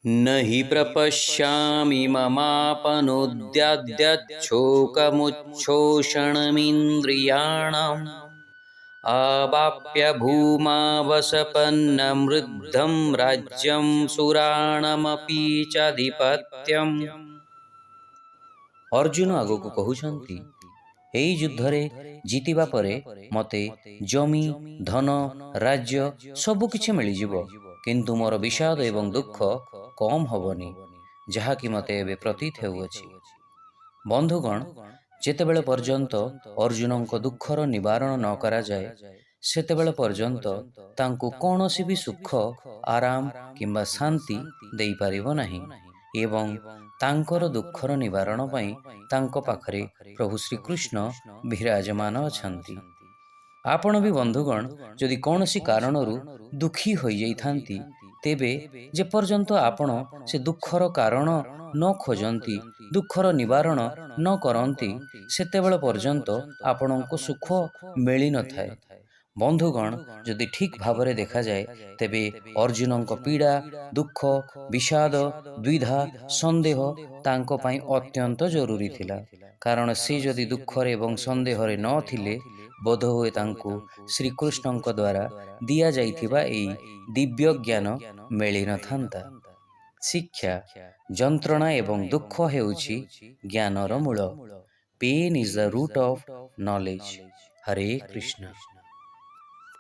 न हि प्रपश्यामि ममापनुद्यद्यच्छोकमुच्छोषणमिन्द्रियाणाम् आवाप्य भूमावसपन्नं वृद्धं राज्यं सुराणमपि चाधिपत्यम्। अर्जुन आगकू कहउछन्ति, एई युद्धरे जीतिबा परे मते जमी धन राज्य सबुकिछि मिलिजिब, किंतु मोर विषाद एवं दुख कम हबनी, जहाँकि मते एबे प्रतीत हेउअछि। बंधुगण, जेतेबेले पर्यंत अर्जुनंक दुखर निवारण न करा जाए, सेतेबेले पर्यंत तांकु कौनसी भी सुख आराम किंबा शांति देई पारिबो नाही एवं तांकर दुखर निवारण पई तांक पाखरे प्रभु श्रीकृष्ण विराजमान अछंती। आपण भी बंधुगण, जदि कौनसी कारणरू दुखी होई जाइथांती, तेबे जे पर्यंत आपण से दुखर कारण न खोजंती, दुखर निवारण न करंती, सेतेबेले पर्यंत आपणको सुख मिली न थाए। बंधुगण, जदि ठीक भावरे देखा जाए, तेबे अर्जुनंक पीड़ा दुख विषाद द्विधा संदेह तांको पाई अत्यंत जरूरी थिला, कारण से जदि दुखरे एवं संदेहरे न थिले, बोध हुए तांको श्रीकृष्णंक द्वारा दिया जाइथिबा एई दिव्य ज्ञान मिली न थांता। शिक्षा जंत्रणा एवं दुख हेउछि ज्ञानर मूल। Pain is the root of knowledge. Hare Krishna.